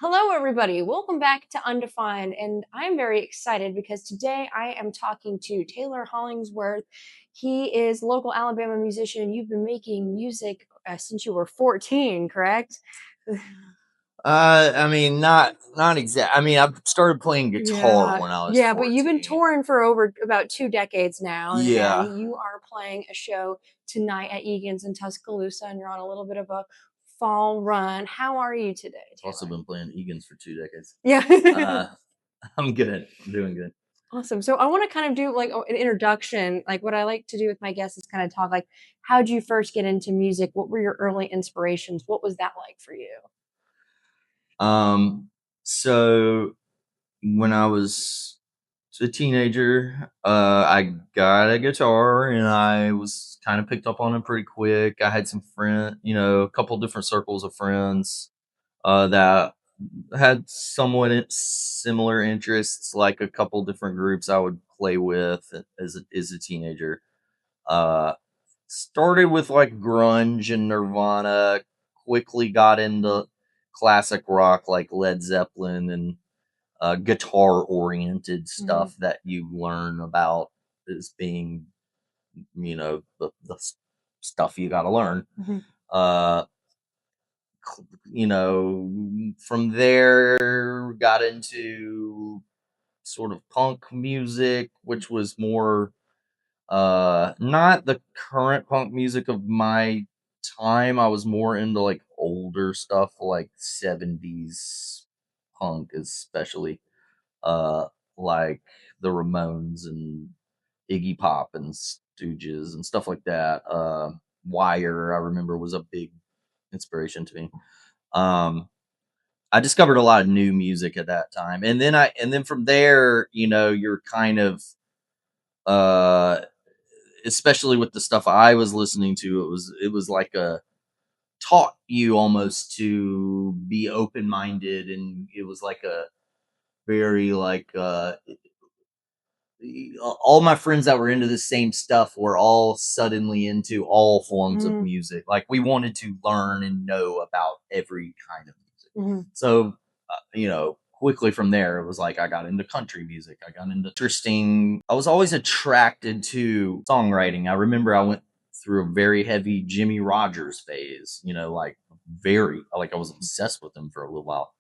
Hello, everybody. Welcome back to Undefined. And I'm very excited because today I am talking to Taylor Hollingsworth. He is a local Alabama musician. You've been making music since you were 14, correct? Not exact. I mean, I started playing guitar when I was Yeah, but you've been 14. touring for over about 2 decades now, and Yeah, you are playing a show tonight at Egan's in Tuscaloosa, and you're on a little bit of a fall run. How are you today, I've also Taylor? been playing Egan's for 2 decades. Yeah. I'm good. I'm doing good. Awesome. So I want to kind of do like an introduction. Like what I like to do with my guests is kind of talk like, how did you first get into music? What were your early inspirations? What was that like for you? So when I was a teenager, I got a guitar and I was kind of picked up on it pretty quick. I had some a couple different circles of friends that had somewhat similar interests, like a couple different groups I would play with as a teenager. Uh, Started with like grunge and Nirvana, quickly got into classic rock like Led Zeppelin and guitar oriented Hmm. stuff that you learn about as being, the stuff you got to learn. Hmm. Uh, from there got into sort of punk music, which was more not the current punk music of my time. I was more into like older stuff like 70s punk, especially uh like the Ramones and Iggy Pop and Stooges and stuff like that. Wire, I remember, was a big inspiration to me. um I discovered a lot of new music at that time, and then from there, you're kind of uh especially with the stuff I was listening to, it was like a taught you almost to be open minded, and it was like a very like all my friends that were into the same stuff were all suddenly into all forms of Hmm. music. Like we wanted to learn and know about every kind of music. Hmm. So, quickly from there, it was like I got into country music. I got into interesting. I was always attracted to songwriting. I remember I went through a very heavy Jimmy Rogers phase, like I was obsessed with him for a little while.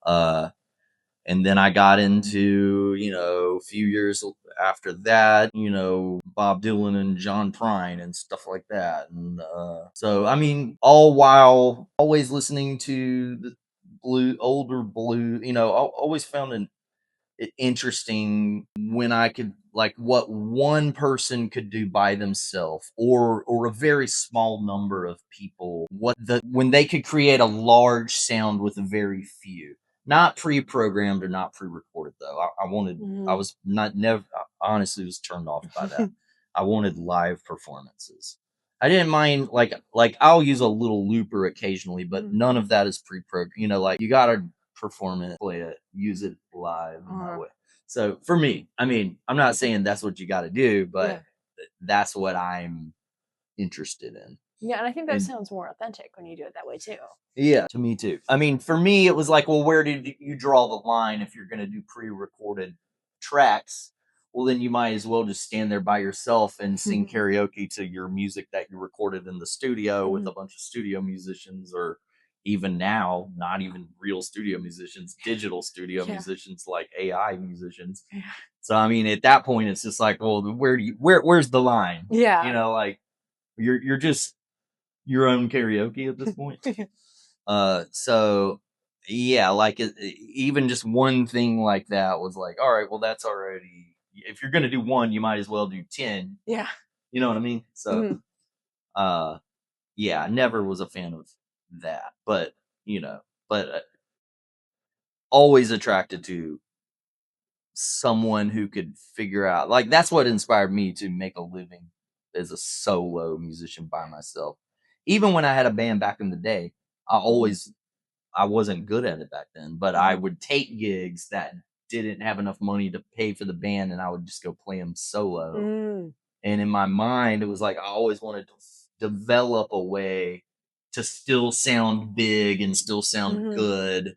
Uh, and then I got into, a few years after that, Bob Dylan and John Prine and stuff like that. And so, I mean, all while always listening to the older blue, I always found it interesting when I could like what one person could do by themselves, or a very small number of people, when they could create a large sound with a very few. Not pre-programmed or not pre-recorded though. I Hmm. was not never honestly was turned off by that. I wanted live performances. I didn't mind like I'll use a little looper occasionally, but none of that is pre-programmed. Like you gotta perform it, play it, use it live in that Uh, way. So for me, I mean, I'm not saying that's what you got to do, yeah. but that's what I'm interested in. Yeah. And I think that And sounds more authentic when you do it that way too. yeah, to me too. I mean, for me, it was like, well, where did you draw the line if you're going to do pre-recorded tracks? Well, then you might as well just stand there by yourself and sing karaoke to your music that you recorded in the studio with Hmm. a bunch of studio musicians, or even now, not even real studio musicians, digital studio Yeah. musicians like AI musicians. Yeah. So, I mean, at that point, it's just like, well, where's the line? Yeah. Like you're just your own karaoke at this point. So yeah, like even just one thing like that was like, all right, well, that's already. If you're gonna do one, you might as well do 10. Yeah. You know what I mean? So, Hmm. uh, yeah, I never was a fan of that, but you know, but always attracted to someone who could figure out. Like that's what inspired me to make a living as a solo musician by myself. Even when I had a band back in the day, I Hmm. always I wasn't good at it back then, but I Hmm. would take gigs that didn't have enough money to pay for the band, and I would just go play them solo. Mm. And in my mind, it was like I always wanted to develop a way to still sound big and still sound Hmm. good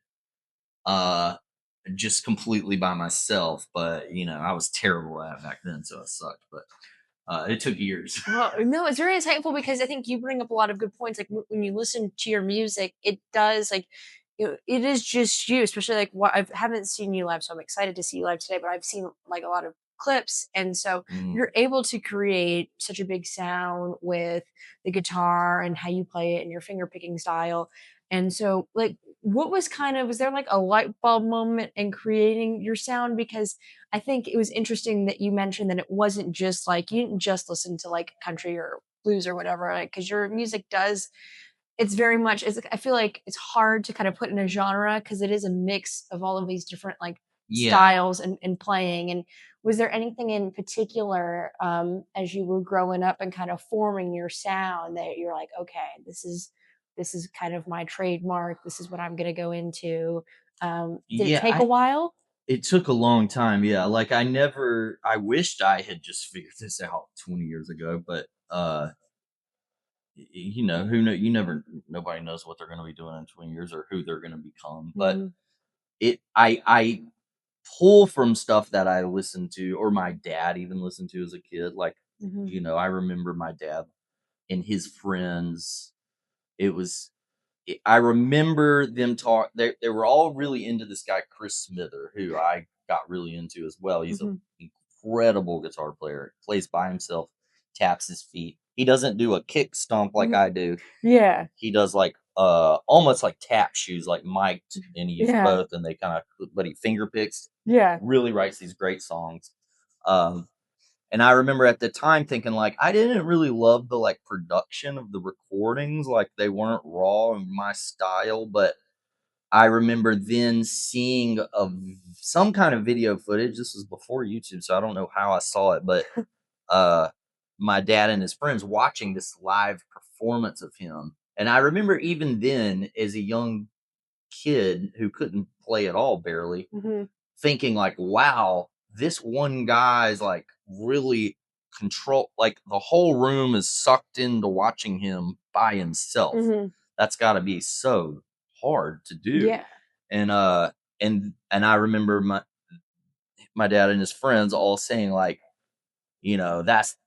just completely by myself. But I was terrible at it back then, so it sucked. But it took years. Well, no, it's very insightful because I think you bring up a lot of good points. Like when you listen to your music, it does like it is just you. Especially like what I haven't seen you live, so I'm excited to see you live today. But I've seen like a lot of clips, and so Mm, you're able to create such a big sound with the guitar and how you play it and your finger picking style. And so, like, what was kind of was there like a light bulb moment in creating your sound? Because I think it was interesting that you mentioned that it wasn't just like you didn't just listen to like country or blues or whatever, like because your music does it's very much it's I feel like it's hard to kind of put in a genre because it is a mix of all of these different like yeah, styles and playing. And was there anything in particular as you were growing up and kind of forming your sound that you're like, okay, this is kind of my trademark. This is what I'm going to go into. Did it yeah. take a while? It took a long time. Yeah, like I wished I had just figured this out 20 years ago, but who know, nobody knows what they're going to be doing in 20 years or who they're going to become. But Hmm. I pull from stuff that I listened to or my dad even listened to as a kid. Like, Hmm. I remember my dad and his friends. It was I remember them talk. They were all really into this guy Chris Smither, who I got really into as well. He's an Hmm. incredible guitar player. Plays by himself, taps his feet. He doesn't do a kick stomp like Mhm. I do. Yeah, He does like almost like tap shoes, like mic'd, and he uses yeah, both, and they kind of but he finger picks. yeah. Really writes these great songs. Um, and I remember at the time thinking like I didn't really love the like production of the recordings, like they weren't raw in my style, but I remember then seeing some kind of video footage. This was before YouTube, so I don't know how I saw it, but uh my dad and his friends watching this live performance of him. And I remember even then as a young kid who couldn't play at all barely, Mhm, thinking like, wow, this one guy's like really control, like the whole room is sucked into watching him by himself. mhm. That's got to be so hard to do. Yeah. And I remember my dad and his friends all saying like,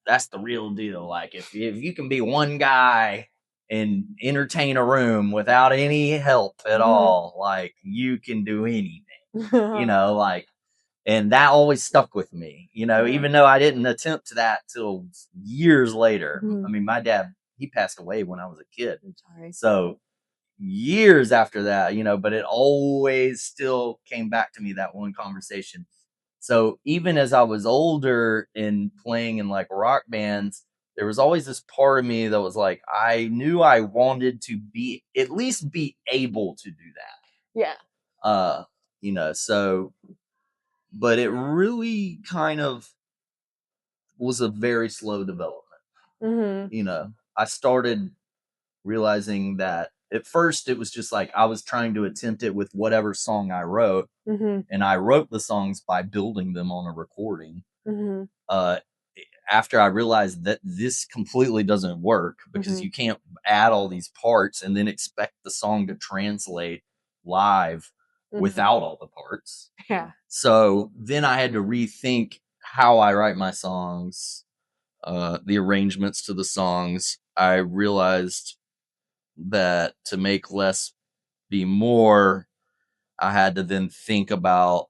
that's the real deal. Like if you can be one guy and entertain a room without any help at Mhm. all, like you can do anything, like, and that always stuck with me, Yeah. even though I didn't attempt that till years later. I Mhm. mean, my dad, he passed away when I was a kid. I'm sorry. So years after that, but it always still came back to me that one conversation. So even as I was older and playing in like rock bands, there was always this part of me that was like, I knew I wanted to be at least be able to do that. Yeah. Uh, so but it really kind of was a very slow development. Mhm, I started realizing that at first it was just like I was trying to attempt it with whatever song I wrote, mhm, and I wrote the songs by building them on a recording. mhm, Uh, After I realized that this completely doesn't work because mhm, you can't add all these parts and then expect the song to translate live mhm. without all the parts. Yeah. So then I had to rethink how I write my songs, the arrangements to the songs. I realized that to make less be more, I had to then think about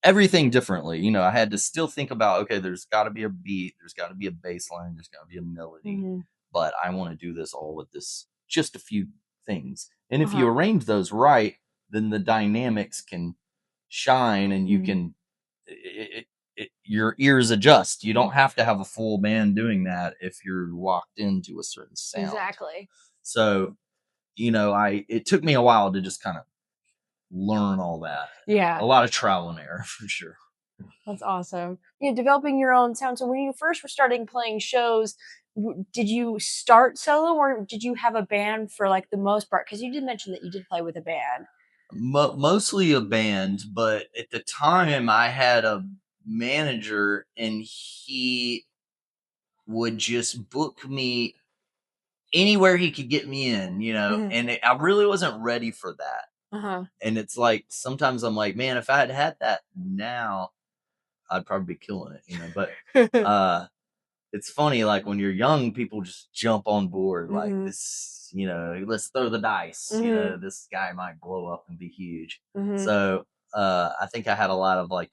everything differently. I had to still think about, okay, there's got to be a beat, there's got to be a bass line, there's got to be a melody, Mhm. but I want to do this all with this just a few things. And if you Uh-huh. arrange those right, then the dynamics can shine and you Mhm. can your ears adjust. You don't have to have a full band doing that if you're locked into a certain sound. Exactly. So, I it took me a while to just kind of learn all that. A Yeah. lot of trial and error for sure. That's awesome. Yeah, developing your own sound. So when you first were starting playing shows, did you start solo or did you have a band for like the most part? Because you did mention that you did play with a band. Mostly a band, but at the time I had a manager and he would just book me anywhere he could get me in, Mhm. and I really wasn't ready for that. Uh-huh. And it's like sometimes I'm like, man, if I had had that now, I'd probably be killing it, you know. But uh it's funny, like when you're young, people just jump on board like Mhm. this, you know, let's throw the dice, you know, Mhm. this guy might blow up and be huge. Mhm. So I think I had a lot of like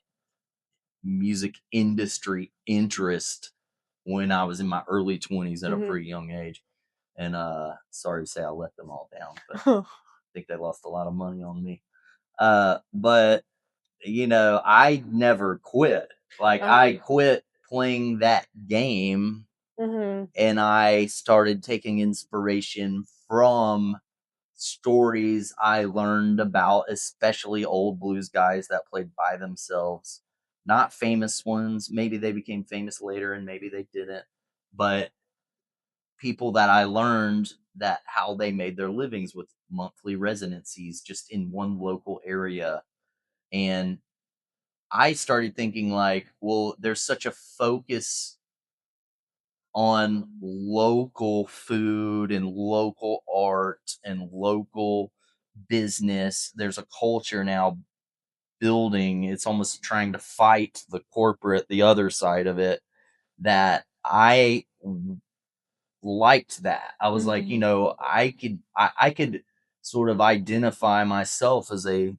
music industry interest when I was in my early 20s at a Mhm. pretty young age. And sorry to say I let them all down, but I think they lost a lot of money on me. But you know, I never quit. Like I Uh-huh. quit playing that game Mhm. and I started taking inspiration from stories I learned about, especially old blues guys that played by themselves. Not famous ones. Maybe they became famous later and maybe they didn't. But people that I learned that how they made their livings with monthly residencies just in one local area. And I started thinking like, well, there's such a focus on local food and local art and local business. There's a culture now building. It's almost trying to fight the corporate, the other side of it that liked that. I was like, you Mhm. know, I could sort of identify myself as a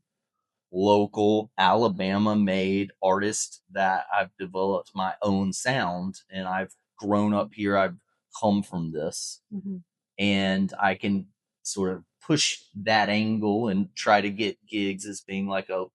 local Alabama made artist that I've developed my own sound and I've grown up here. I've come from this Mhm. and I can sort of push that angle and try to get gigs as being like a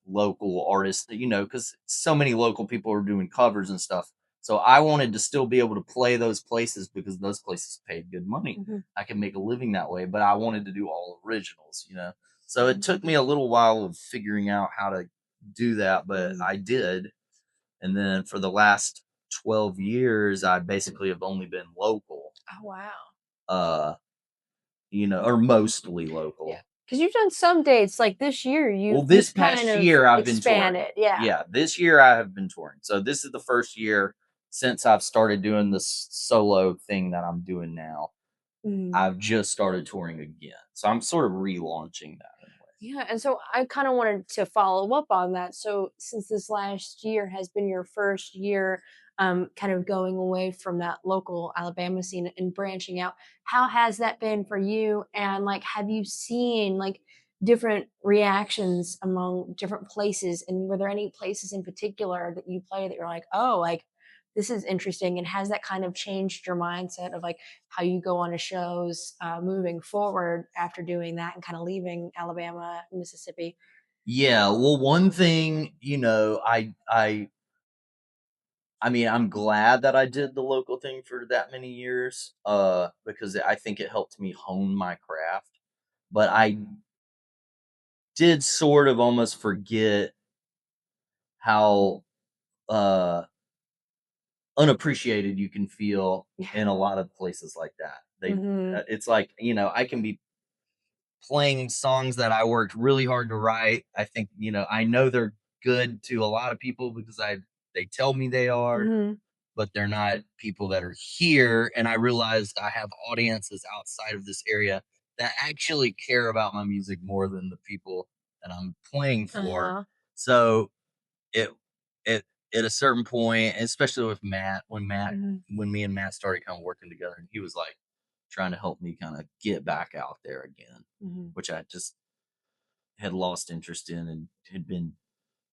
local artist, you know, because so many local people are doing covers and stuff. So I wanted to still be able to play those places because those places paid good money. Mhm. I can make a living that way, but I wanted to do all originals, you know. So it Mhm. took me a little while of figuring out how to do that, but Mhm. I did. And then for the last 12 years, I basically have only been local. Oh, wow. Uh you know, or mostly Yeah. local. Because 'Cause you've done some dates, like, this year, Well, you've this kind past of year I've been touring. expanded. Yeah. Yeah, this year I have been touring. So this is the first year since I've started doing this solo thing that I'm doing now. Mhm. I've just started touring again. So I'm sort of relaunching that in a way. Yeah, and so I kind of wanted to follow up on that. So since this last year has been your first year, kind of going away from that local Alabama scene and branching out, how has that been for you? And like, have you seen like different reactions among different places? And were there any places in particular that you play that you're like, oh, like this is interesting? And has that kind of changed your mindset of like how you go on to shows moving forward after doing that and kind of leaving Alabama, Mississippi? Yeah, well one thing, you know, I mean, I'm glad that I did the local thing for that many years because I think it helped me hone my craft. But I did sort of almost forget how uh unappreciated you can feel in a lot of places like that. Hmm. It's like, you know, I can be playing songs that I worked really hard to write. I think, you know, I know they're good to a lot of people because they tell me they are, Hmm. but they're not people that are here. And I realized I have audiences outside of this area that actually care about my music more than the people that I'm playing for. Uh-huh. So it it at a certain point, especially with Matt, Hmm. when me and Matt started kind of working together, and he was like trying to help me kind of get back out there again, Hmm. which I just had lost interest in and had been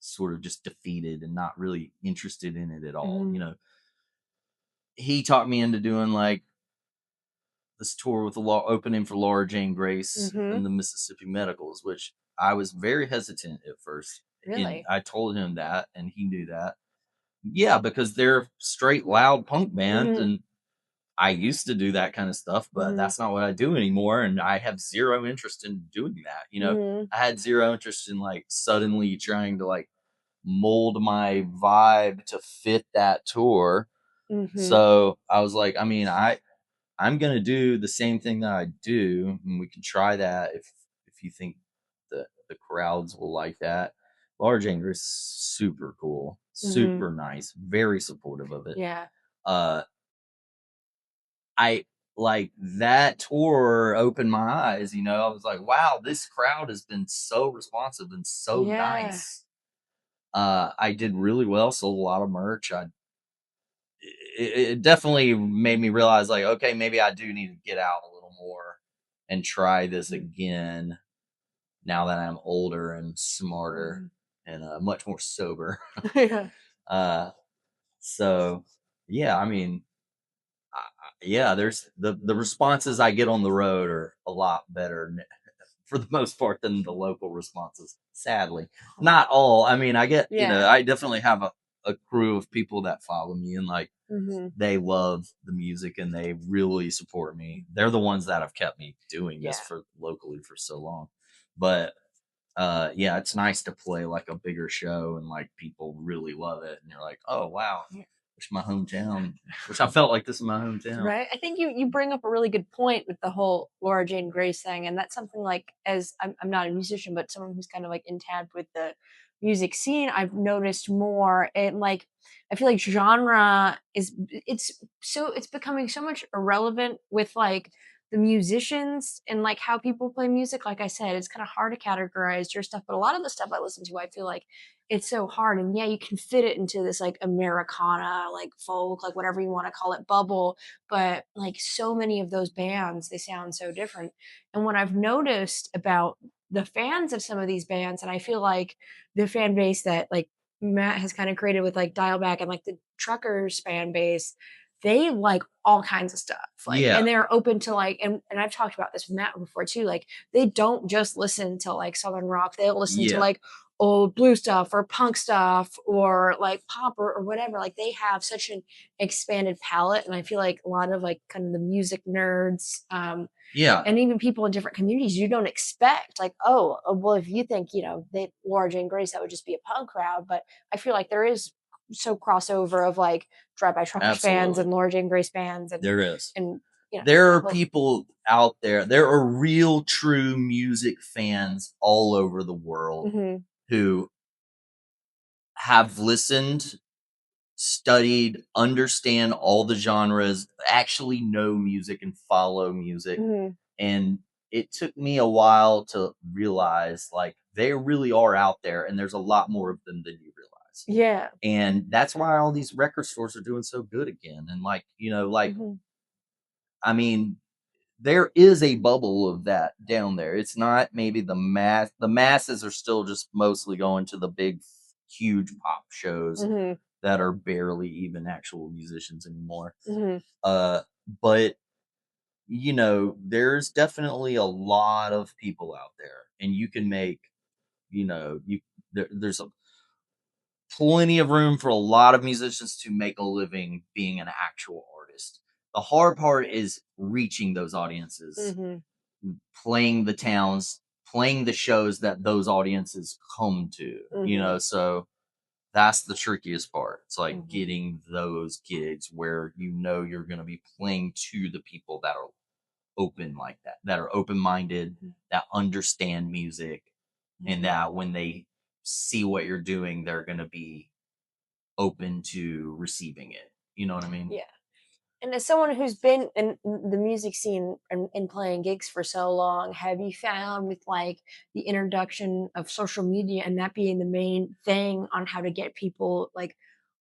sort of just defeated and not really interested in it at all. Hmm. You know, he talked me into doing like this tour with the law opening for Laura Jane Grace Hmm. and the Mississippi Medicals, which I was very hesitant at first. And Really? I told him that, and he knew that. Yeah, because they're a straight loud punk band, Hmm. and I used to do that kind of stuff, but Hmm. that's not what I do anymore, and I have zero interest in doing that. You know, Hmm. I had zero interest in like suddenly trying to like mold my vibe to fit that tour. Hmm. So I was like, I mean, I'm gonna do the same thing that I do, and we can try that if you think the crowds will like that. Large Anger is super cool, Hmm. super nice, very supportive of it. Yeah. Uh, I like that tour opened my eyes. I was like, wow, this crowd has been so responsive and so Yeah. nice. I did really well, sold a lot of merch. It definitely made me realize, like, okay, maybe I do need to get out a little more and try this Mhm. again now that I'm older and smarter Mhm. and much more sober. Yeah. uh, so yeah, I mean, yeah, there's the responses I get on the road are a lot better for the most part than the local responses. Sadly, not all. I mean, I get, Yeah. I definitely have a crew of people that follow me and like Mhm. they love the music and they really support me. They're the ones that have kept me doing this Yeah. for locally for so long. But yeah, it's nice to play like a bigger show and like people really love it and you're like, oh wow, Yeah. wish my hometown, wish I felt like this is my hometown. Right. I think you bring up a really good point with the whole Laura Jane Grace thing, and that's something like as I'm not a musician, but someone who's kind of like in tab with the music scene, I've noticed more. And like I feel like genre is it's becoming so much irrelevant with like the musicians and like how people play music. Like I said, it's kind of hard to categorize your stuff, but a lot of the stuff I listen to, I feel like it's so hard. And yeah, you can fit it into this like Americana, like folk, like whatever you want to call it, bubble, but like so many of those bands, they sound so different. And what I've noticed about the fans of some of these bands, and I feel like the fan base that like Matt has kind of created with like Dialback and like the Truckers fan base, they like all kinds of stuff. Like, Yeah, and they're open to like, and I've talked about this with Matt before too. Like, they don't just listen to like Southern rock, they'll listen to yeah, like old blue stuff or punk stuff or like pop or whatever. Like, they have such an expanded palette, and I feel like a lot of like kind of the music nerds, yeah, and even people in different communities you don't expect, like, oh, well, if you think they Laura Jane Grace, that would just be a punk crowd. But I feel like there is so crossover of like Drive By Truckers fans absolutely. and Laura Jane Grace fans, There is. and There that are whole. people out there. There are real, true music fans all over the world Mhm, who have listened, studied, understand all the genres, actually know music and follow music. mhm, And it took me a while to realize like they really are out there and there's a lot more of them than you realize. yeah, And that's why all these record stores are doing so good again. And like, mhm, I mean, there is a bubble of that down there. It's not maybe the masses are still just mostly going to the big huge pop shows mhm, that are barely even actual musicians anymore. mhm, Uh but there's definitely a lot of people out there and you can make, there's plenty of room for a lot of musicians to make a living being an actual artist. The hard part is reaching those audiences, mhm, playing the towns, playing the shows that those audiences come to, mhm, so that's the trickiest part. It's like mhm, getting those gigs where you're going to be playing to the people that are open like that, that are open minded, mhm, that understand music, and mhm. that when they see what you're doing, they're going to be open to receiving it. You know what I mean? Yeah. And as someone who's been in the music scene and playing gigs for so long, have you found with like the introduction of social media and that being the main thing on how to get people like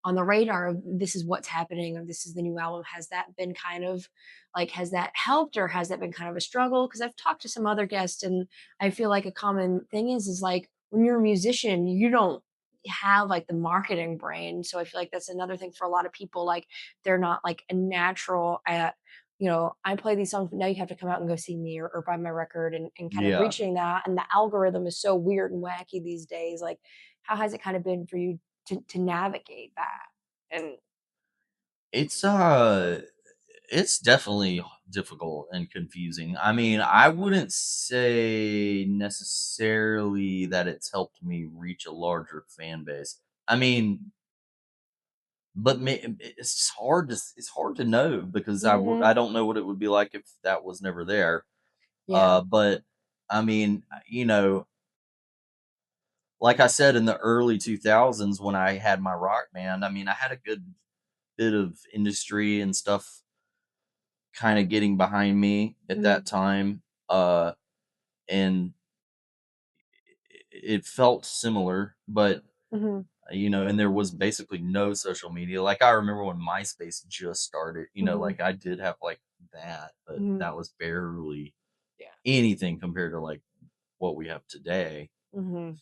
on the radar of this is what's happening or this is the new album, has that been kind of like, has that helped or has that been kind of a struggle? Because I've talked to some other guests and I feel like a common thing is like when you're a musician, you don't have like the marketing brain. So I feel like that's another thing for a lot of people. Like, they're not like a natural at, I play these songs, but now you have to come out and go see me or buy my record, and kind of Yeah. reaching that. And the algorithm is so weird and wacky these days. Like, how has it kind of been for you to navigate that? And It's it's definitely difficult and confusing. I mean, I wouldn't say necessarily that it's helped me reach a larger fan base. I mean, but it's hard to know because hmm I don't know what it would be like if that was never there. yeah. But I mean, like I said in the early 2000s when I had my rock band, I mean, I had a good bit of industry and stuff kind of getting behind me at Mhm. that time. And it felt similar, but Mhm. and there was basically no social media. Like I remember when MySpace just started, Mhm. like I did have like that, but Mhm. that was barely Yeah. anything compared to like what we have today. Mhm.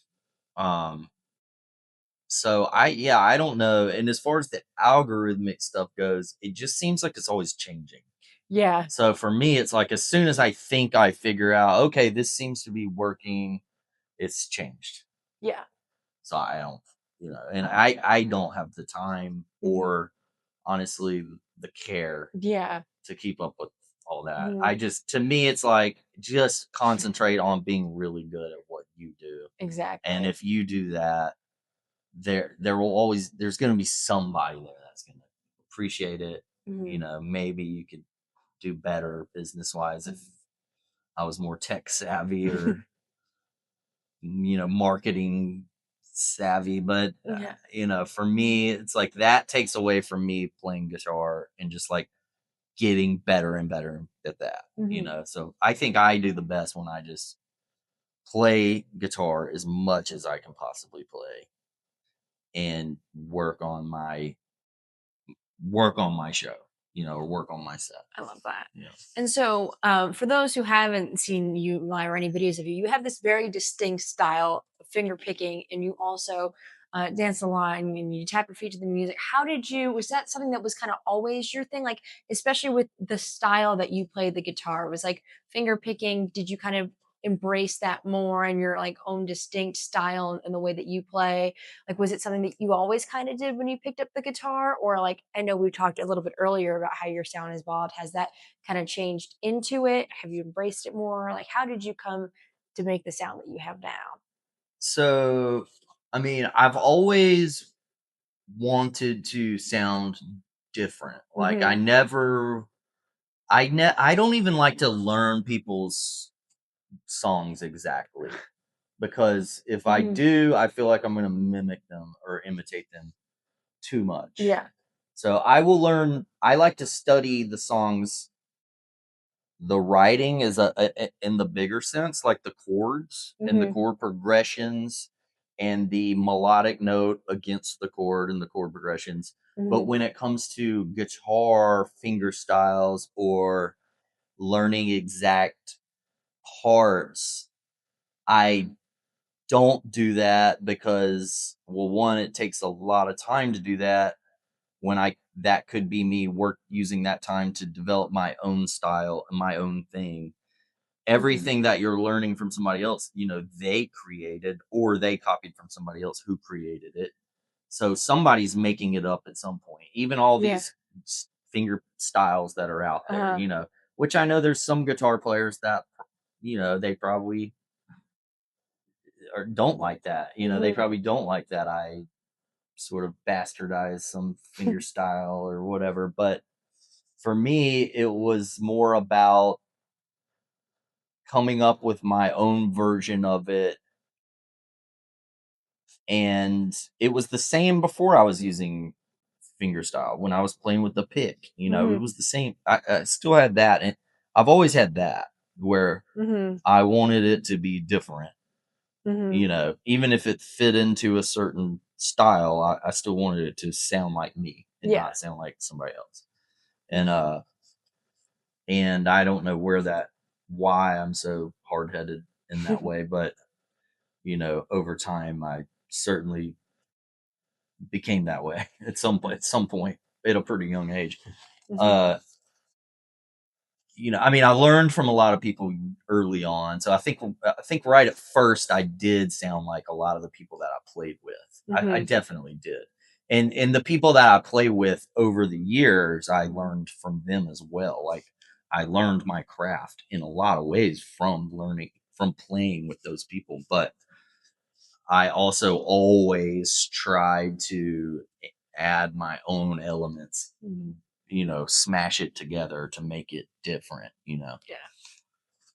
Um, so I don't know. And as far as the algorithmic stuff goes, it just seems like it's always changing. Yeah. So for me, it's like as soon as I think I figure out, okay, this seems to be working, it's changed. Yeah. So I don't, and I don't have the time Mhm. or honestly the care Yeah. to keep up with all that. I Mhm. just to me it's like just concentrate on being really good at what you do. And Exactly. if you do that, there's going to be somebody there that's going to appreciate it. Mhm. Maybe you could do better business wise if I was more tech savvy or marketing savvy, but Yeah. for me it's like that takes away from me playing guitar and just like getting better and better at that. Mhm. So I think I do the best when I just play guitar as much as I can possibly play and work on my show, or work on my set. I love that. Yeah. And so, for those who haven't seen you live or any videos of you, you have this very distinct style of finger picking, and you also dance a lot and you tap your feet to the music. How did you? Was that something that was kind of always your thing? Like, especially with the style that you play the guitar, was like finger picking. Did you kind of embrace that more and your like own distinct style and the way that you play? Like, was it something that you always kind of did when you picked up the guitar? Or like, I know we talked a little bit earlier about how your sound has evolved. Has that kind of changed into it? Have you embraced it more? Like, how did you come to make the sound that you have now? So I mean, I've always wanted to sound different. Like Mhm. I don't even like to learn people's songs exactly because if I Mhm. do, I feel like I'm going to mimic them or imitate them too much. Yeah. So I like to study the songs. The writing is in the bigger sense, like the chords and the Mhm. chord progressions and the melodic note against the chord and the chord progressions. But Mhm. when it comes to guitar finger styles or learning exact parts, I don't do that because, well, one, it takes a lot of time to do that when that could be me work using that time to develop my own style and my own thing. Mhm. Everything that you're learning from somebody else, they created or they copied from somebody else who created it. So somebody's making it up at some point. Even all Yeah. these finger styles that are out there, Uh-huh. which I know there's some guitar players that, they probably or don't like that. They Mhm. probably don't like that I sort of bastardize some finger style or whatever. But for me, it was more about coming up with my own version of it. And it was the same before I was using fingerstyle when I was playing with the pick. It Mhm. was the same. I still had that, and I've always had that where Mhm. I wanted it to be different. Mhm. Even if it fit into a certain style, I still wanted it to sound like me and Yeah. not sound like somebody else. And I don't know why I'm so hard headed in that way, but over time I certainly became that way at some point at a pretty young age. Mhm. Uh, I mean, I learned from a lot of people early on, so I think right at first I did sound like a lot of the people that I played with. I Mhm. definitely did, and the people that I play with over the years, I learned from them as well. Like I learned my craft in a lot of ways from playing with those people, but I also always tried to add my own elements, Mhm. smash it together to make it different. Yeah.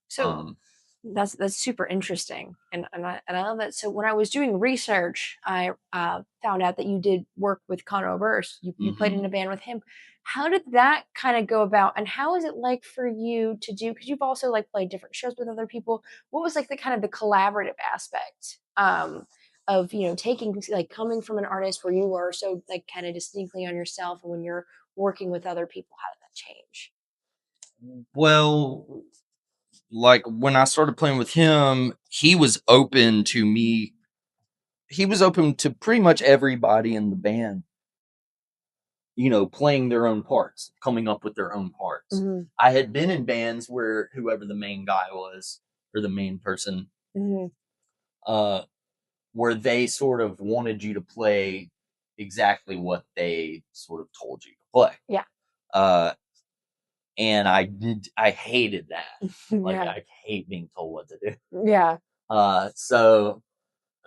So Um, That's super interesting, and I love that. So when I was doing research, I found out that you did work with Conor Oberst. You played in Hmm. a band with him. How did that kind of go about, and how is it like for you to do? Because you've also like played different shows with other people. What was like the kind of the collaborative aspect of taking like coming from an artist where you were so like kind of distinctly on yourself, and when you're working with other people, how did that change? Well, like when I started playing with him, he was open to me. He was open to pretty much everybody in the band, playing their own parts, coming up with their own parts. Hmm. I had been in bands where whoever the main guy was or the main person, Hmm. uh, where they sort of wanted you to play exactly what they sort of told you to play. Yeah. Uh, and I hated that. Like Yeah. I hate being told what to do. Yeah. So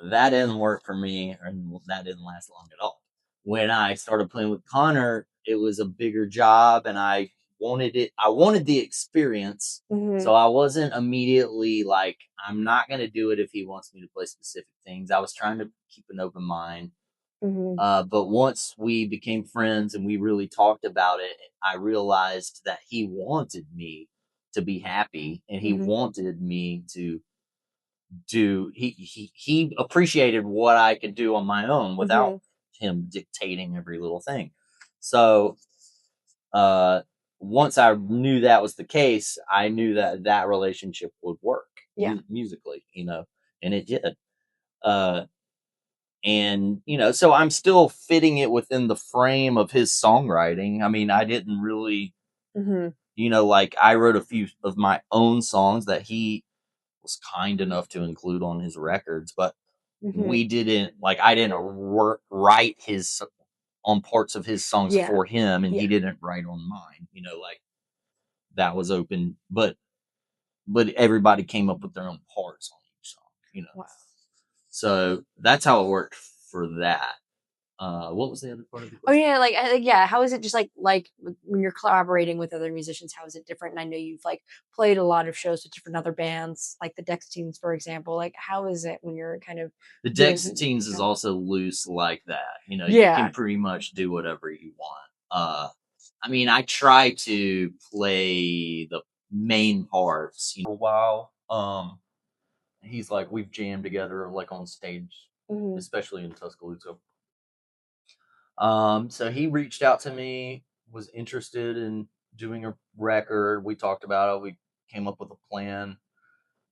that didn't work for me, and that didn't last long at all. When I started playing with Connor, it was a bigger job, and I wanted it. I wanted the experience, Mhm. so I wasn't immediately like, I'm not going to do it if he wants me to play specific things. I was trying to keep an open mind. Mhm. But once we became friends and we really talked about it, I realized that he wanted me to be happy, and he Mhm. wanted me to do he appreciated what I could do on my own without Mhm. him dictating every little thing. So uh once I knew that was the case, I knew that that relationship would work Yeah. musically, and it did. Uh and so I'm still fitting it within the frame of his songwriting. I mean, I didn't really, Mhm. like I wrote a few of my own songs that he was kind enough to include on his records, but Mhm. we didn't like I didn't write his on parts of his songs Yeah. for him, and he Yeah. didn't write on mine. Like that was open, but everybody came up with their own parts on each song. Wow. So that's how it worked for that. What was the other part of the Oh question? yeah, like yeah. How is it just like when you're collaborating with other musicians? How is it different? And I know you've like played a lot of shows with different other bands, like the Dexateens, for example. Like, how is it when you're kind of The doing? Dexateens is also loose like that. You can Yeah. pretty much do whatever you want. I mean, I try to play the main parts, a while. He's like we've jammed together like on stage, Mhm. especially in Tuscaloosa. So he reached out to me, was interested in doing a record. We talked about it. We came up with a plan.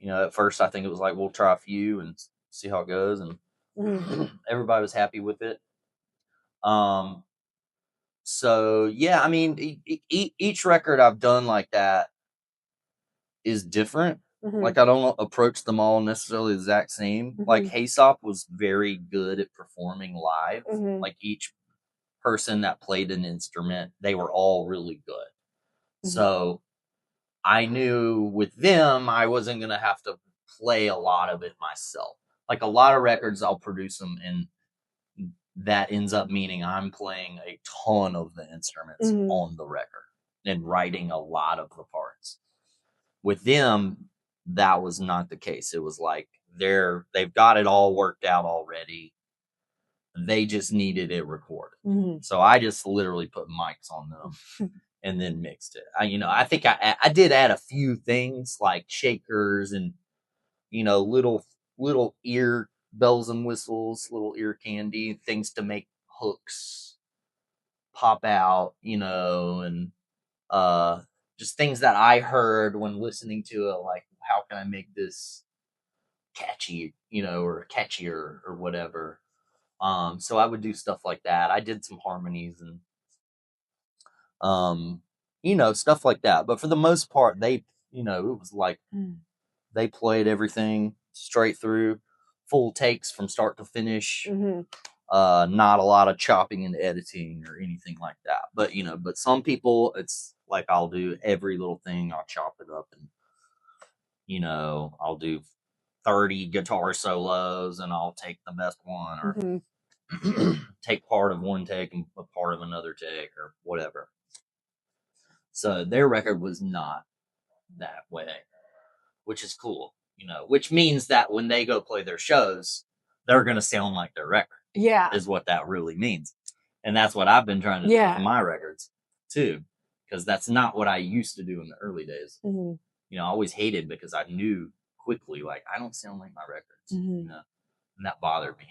At first I think it was like we'll try a few and see how it goes, and Mhm. everybody was happy with it. Um, so yeah, I mean, each record I've done like that is different. Mhm. Like I don't approach them all necessarily the exact same. Like Mhm. Haysop was very good at performing live. Mhm. Like each person that played an instrument, they were all really good. Mhm. So I knew with them, I wasn't gonna have to play a lot of it myself. Like a lot of records, I'll produce them, and that ends up meaning I'm playing a ton of the instruments Mhm. on the record and writing a lot of the parts. With them, that was not the case. It was like they've got it all worked out already. They just needed it recorded. Mhm. So I just literally put mics on them and then mixed it. I think I did add a few things like shakers and little ear bells and whistles, little ear candy things to make hooks pop out, and uh just things that I heard when listening to it, like how can I make this catchy, or catchier or whatever. So I would do stuff like that. I did some harmonies and um stuff like that. But for the most part, it was like Mhm. they played everything straight through, full takes from start to finish. Mhm. Not a lot of chopping and editing or anything like that. But some people, it's like I'll do every little thing, I'll chop it up, and I'll do 30 guitar solos, and I'll take the best one, or Mhm. take part of one take and a part of another take or whatever. So their record was not that way, which is cool. which means that when they go play their shows, they're going to sound like their record. Yeah. Is what that really means. And that's what I've been trying to do with my records too, because that's not what I used to do in the early days. I always hated because I knew quickly, like, I don't sound like my records, and that bothered me.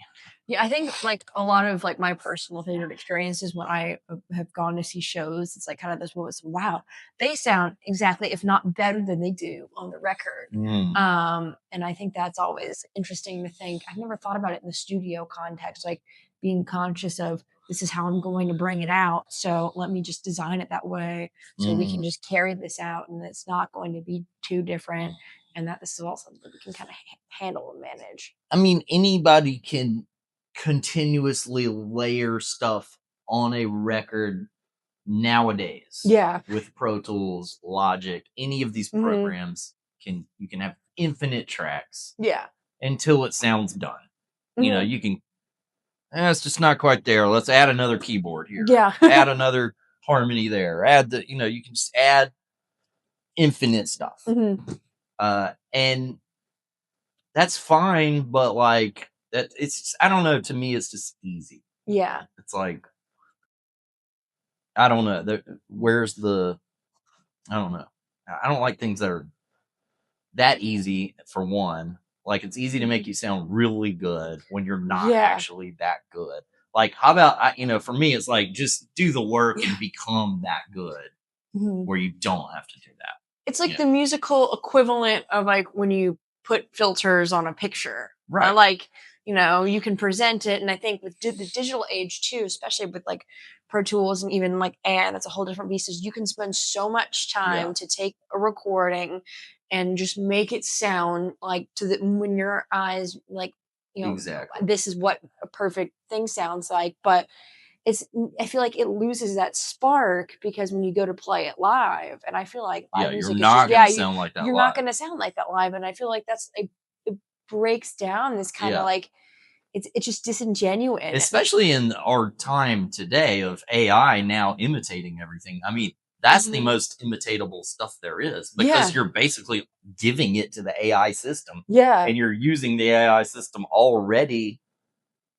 Yeah, I think like a lot of like my personal favorite experiences when I have gone to see shows, it's like kind of this moments, wow, they sound exactly, if not better than they do on the record. And I think that's always interesting to think. I've never thought about it in the studio context, like being conscious of this is how I'm going to bring it out. So let me just design it that way so we can just carry this out and it's not going to be too different. And that this is also something we can kind of handle and manage. I mean, anybody can continuously layer stuff on a record nowadays. Yeah. With Pro Tools, Logic, any of these programs you can have infinite tracks. Yeah. Until it sounds done. You can it's just not quite there. Let's add another keyboard here. Yeah. Add another harmony there. Add you can just add infinite stuff. And that's fine, but like that it's I don't know, to me it's just easy. Yeah. It's like I don't know. Where's the I don't know. I don't like things that are that easy for one. Like it's easy to make you sound really good when you're not actually that good. Like how about for me it's like just do the work and become that good where you don't have to do that. It's like the musical equivalent of like when you put filters on a picture. Right. Like, you can present it. And I think with the digital age too, especially with like Pro Tools and even like AI, that's a whole different beast. Is you can spend so much time to take a recording and just make it sound like when your eyes like, exactly. This is what a perfect thing sounds like. But I feel like it loses that spark because when you go to play it live, and I feel like live music you're not going to sound like that. You're not going to sound like that live, and I feel like it breaks down this kind of like it's just disingenuous, especially in our time today of AI now imitating everything. I mean, that's the most imitatable stuff there is because you're basically giving it to the AI system, and you're using the AI system already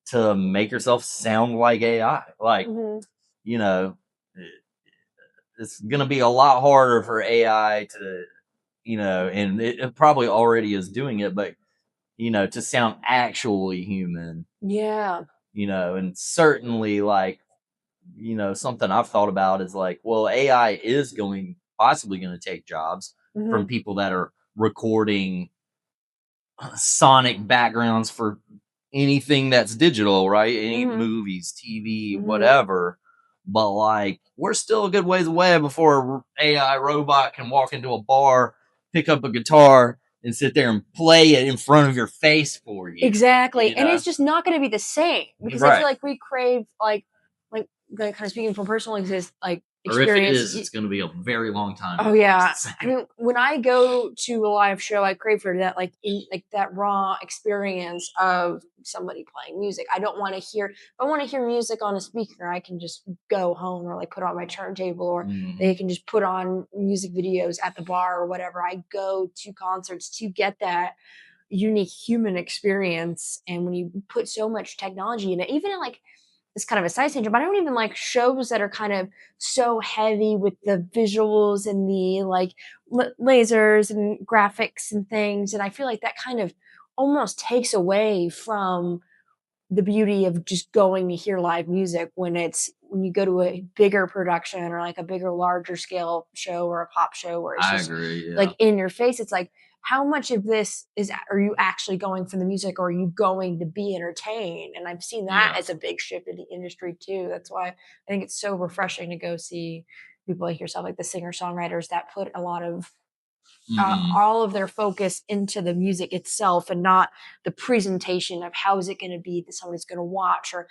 to make yourself sound like AI. Like, it's going to be a lot harder for AI to, and it probably already is doing it, but, to sound actually human. Yeah. And certainly like, something I've thought about is like, well, AI is possibly going to take jobs from people that are recording sonic backgrounds for anything that's digital, right? Any movies, TV, whatever. But like, we're still a good ways away before an AI robot can walk into a bar, pick up a guitar, and sit there and play it in front of your face for you. Exactly. And it's just not going to be the same because I feel like we crave like kind of speaking from personal experience. Or if it is, it's going to be a very long time. Oh yeah. I mean, when I go to a live show, I crave for that, that raw experience of somebody playing music. I don't want to hear. If I want to hear music on a speaker, I can just go home or like put on my turntable, or they can just put on music videos at the bar or whatever. I go to concerts to get that unique human experience. And when you put so much technology in it, even in like it's kind of a side tangent, but I don't even like shows that are kind of so heavy with the visuals and the like lasers and graphics and things. And I feel like that kind of almost takes away from the beauty of just going to hear live music when you go to a bigger production or like a bigger, larger scale show or a pop show where it's just like in your face. It's like, how much of this are you actually going for the music, or are you going to be entertained? And I've seen that as a big shift in the industry too. That's why I think it's so refreshing to go see people like yourself, like the singer-songwriters that put a lot of all of their focus into the music itself and not the presentation of how is it going to be that somebody's going to watch, or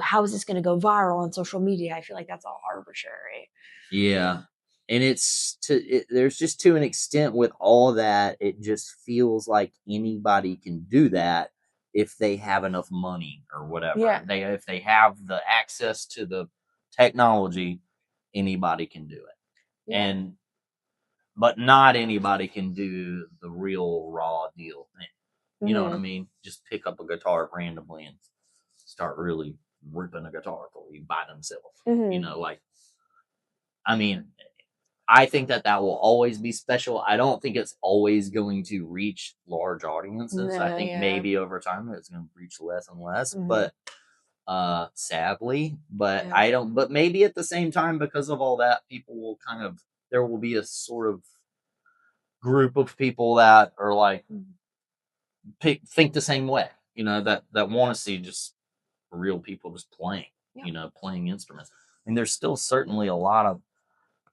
how is this going to go viral on social media. I feel like that's all arbitrary. And there's just, to an extent with all that, it just feels like anybody can do that if they have enough money or whatever. If they have the access to the technology, anybody can do it. And but not anybody can do the real raw deal thing. You know what I mean? Just pick up a guitar randomly and start really ripping a guitar for you by themselves. You know, like, I mean, I think that will always be special. I don't think it's always going to reach large audiences. I think maybe over time it's going to reach less and less, but sadly, but I don't, but maybe at the same time, because of all that, people will kind of, there will be a sort of group of people that are like, think the same way, you know, that want to see just real people just playing, you know, playing instruments. And there's still certainly a lot of,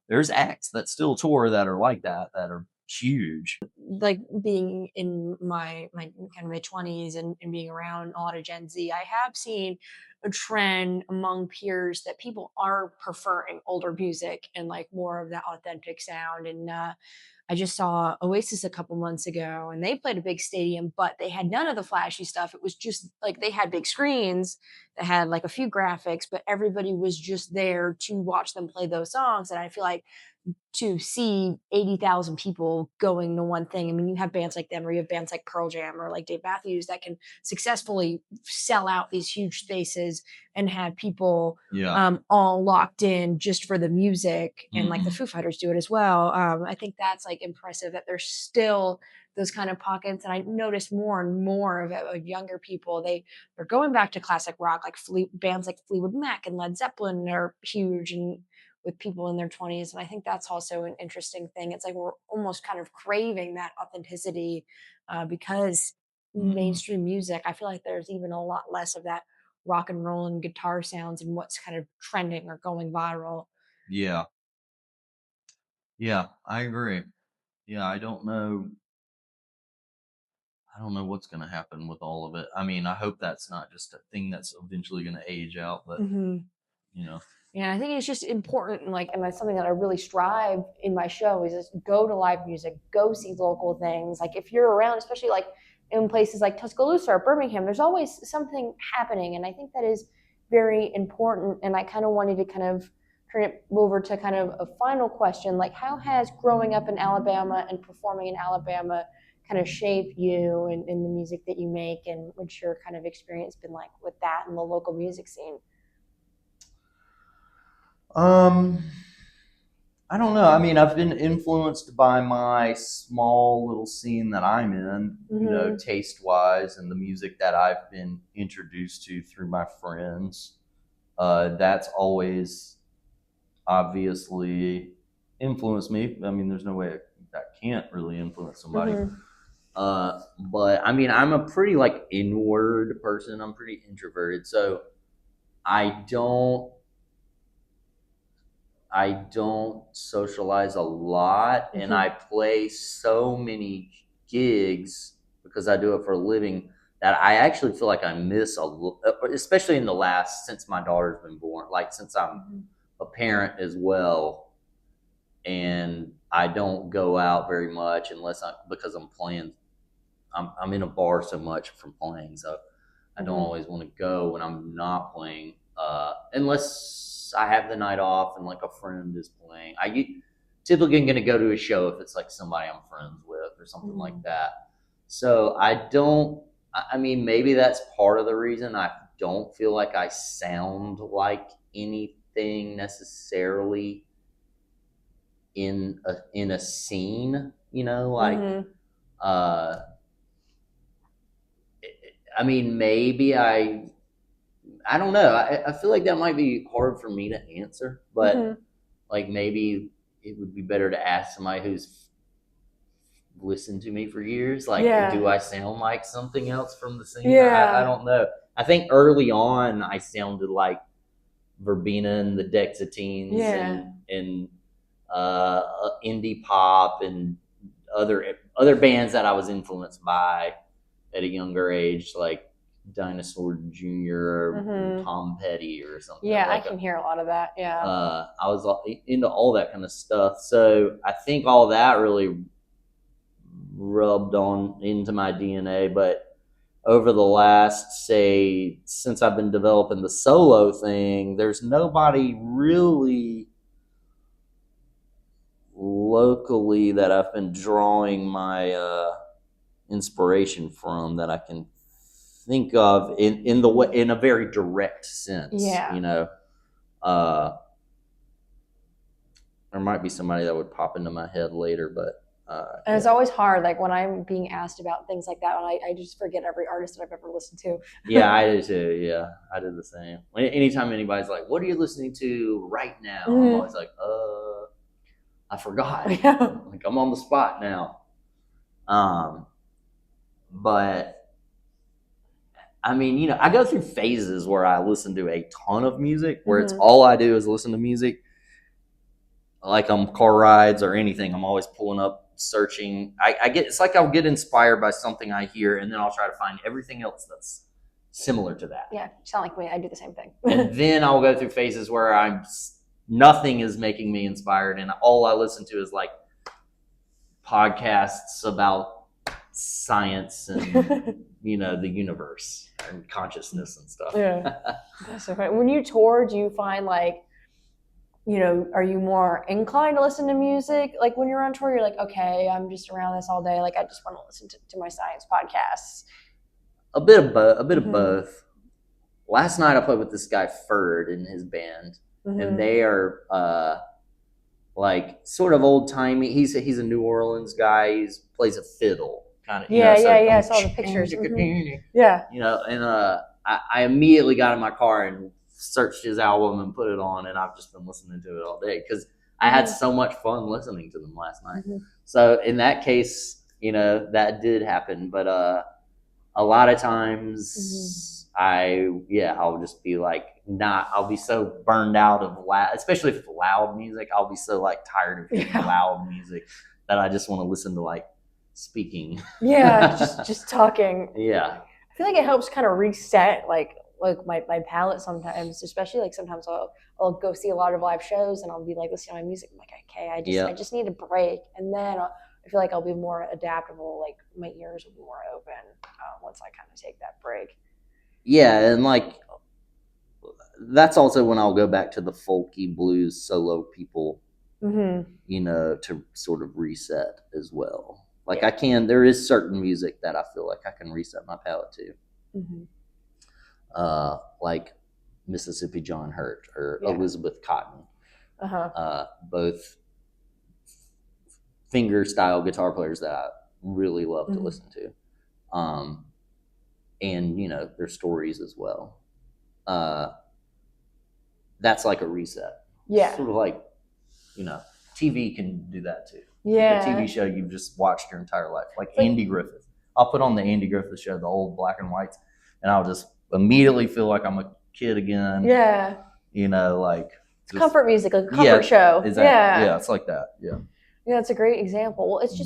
there's acts that still tour that are like that are huge. Like being in my kind of mid-20s and being around a lot of Gen Z, I have seen a trend among peers that people are preferring older music and like more of that authentic sound. And I just saw Oasis a couple months ago and they played a big stadium, but they had none of the flashy stuff. It was just like they had big screens that had like a few graphics, but everybody was just there to watch them play those songs. And I feel like to see 80,000 people going to one thing. I mean, you have bands like them, or you have bands like Pearl Jam or like Dave Matthews that can successfully sell out these huge spaces and have people all locked in just for the music. And like the Foo Fighters do it as well. I think that's like impressive that there's still those kind of pockets. And I notice more and more of younger people, they're going back to classic rock, like bands like Fleetwood Mac and Led Zeppelin are huge, and with people in their 20s. And I think that's also an interesting thing. It's like we're almost kind of craving that authenticity because mainstream music, I feel like there's even a lot less of that rock and roll and guitar sounds and what's kind of trending or going viral. Yeah, I agree. Yeah, I don't know what's going to happen with all of it. I mean, I hope that's not just a thing that's eventually going to age out, but you know. Yeah, I think it's just important, and that's something that I really strive in my show is just go to live music, go see local things. Like if you're around, especially like in places like Tuscaloosa or Birmingham, there's always something happening, and I think that is very important. And I kind of wanted to kind of turn it over to kind of a final question, like how has growing up in Alabama and performing in Alabama kind of shape you and in the music that you make, and what's your kind of experience been like with that in the local music scene? I don't know. I mean, I've been influenced by my small little scene that I'm in, you know, taste wise, and the music that I've been introduced to through my friends. That's always obviously influenced me. I mean, there's no way that can't really influence somebody. But I mean, I'm a pretty like inward person. I'm pretty introverted, so I don't socialize a lot, and I play so many gigs because I do it for a living that I actually feel like I miss especially in the last, since my daughter's been born, like since I'm a parent as well, and I don't go out very much because I'm playing. I'm in a bar so much from playing, so I don't always want to go when I'm not playing, unless I have the night off and like a friend is playing. Typically going to go to a show if it's like somebody I'm friends with or something like that. So I don't. I mean, maybe that's part of the reason I don't feel like I sound like anything necessarily in a scene. You know, like. I mean, maybe I don't know. I feel like that might be hard for me to answer, but like maybe it would be better to ask somebody who's listened to me for years. Like, do I sound like something else from the scene? I don't know. I think early on I sounded like Verbena and the Dexateens and indie pop and other bands that I was influenced by at a younger age, like Dinosaur Jr. or Tom Petty or something. Yeah, like I can hear a lot of that. Yeah. I was into all that kind of stuff. So I think all that really rubbed on into my DNA. But over the last, say, since I've been developing the solo thing, there's nobody really locally that I've been drawing my inspiration from that I can think of in the way, in a very direct sense. Yeah. You know, there might be somebody that would pop into my head later, but and it's always hard, like when I'm being asked about things like that, I just forget every artist that I've ever listened to. Yeah, I do too. Yeah, I did the same. Anytime anybody's like, "What are you listening to right now?" I'm always like, I forgot." Yeah. Like I'm on the spot now. But I mean, you know, I go through phases where I listen to a ton of music, where it's all I do is listen to music. Like on car rides or anything, I'm always pulling up, searching. I get, it's like I'll get inspired by something I hear, and then I'll try to find everything else that's similar to that. Yeah, sound like me. I do the same thing. And then I'll go through phases where nothing is making me inspired, and all I listen to is like podcasts about science and you know, the universe and consciousness and stuff. Yeah, that's so funny. When you tour, do you find like, you know, are you more inclined to listen to music? Like when you're on tour, you're like, okay, I'm just around this all day. Like I just want to listen to my science podcasts. A bit of both. A bit of both. Last night I played with this guy Ferd and his band, and they are like sort of old timey. He's a New Orleans guy. He plays a fiddle, kind of. Yeah, I saw the pictures. Yeah, you know, and I immediately got in my car and searched his album and put it on, and I've just been listening to it all day because I had so much fun listening to them last night. So in that case, you know, that did happen, but a lot of times I'll just be like, I'll be so burned out of loud, especially if it's loud music. I'll be so like tired of hearing loud music that I just want to listen to like speaking. Yeah, just talking. Yeah. I feel like it helps kind of reset like my palate sometimes, especially like sometimes I'll go see a lot of live shows and I'll be like listening to my music. I'm like, okay, I just need a break, and then I feel like I'll be more adaptable. Like my ears will be more open once I kind of take that break. Yeah, and like that's also when I'll go back to the folky blues solo people, you know, to sort of reset as well. Like there is certain music that I feel like I can reset my palate to. Like Mississippi John Hurt or Elizabeth Cotton. Both finger style guitar players that I really love to listen to. And you know, their stories as well. That's like a reset. Yeah. Sort of like, you know, TV can do that too. Yeah. A TV show you've just watched your entire life. Like Andy Griffith. I'll put on the Andy Griffith show, the old black and whites, and I'll just immediately feel like I'm a kid again. Yeah. You know, like it's comfort music, like a comfort show. Exactly. Yeah, it's like that. Yeah. Yeah, it's a great example. Well, it's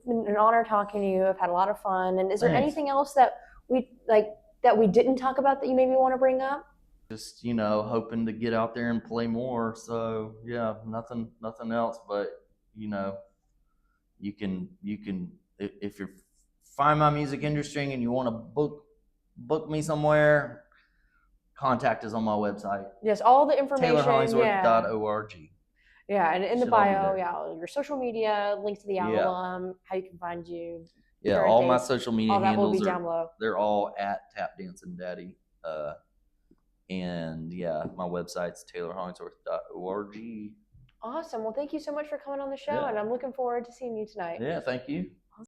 been an honor talking to you. I've had a lot of fun. And is there anything else that we didn't talk about that you maybe want to bring up? Just, you know, hoping to get out there and play more. So yeah, nothing else. But you know, you can if you find my music interesting and you want to book me somewhere, contact us on my website. Yes, all the information. TaylorHollingsworth.org. Yeah, and in the bio, your social media, links to the album, how you can find you. Yeah, all my social media handles will be down below. They're all at Tap Dancing Daddy. And yeah, my website's TaylorHollingsworth.org. Awesome. Well, thank you so much for coming on the show, and I'm looking forward to seeing you tonight. Yeah, thank you.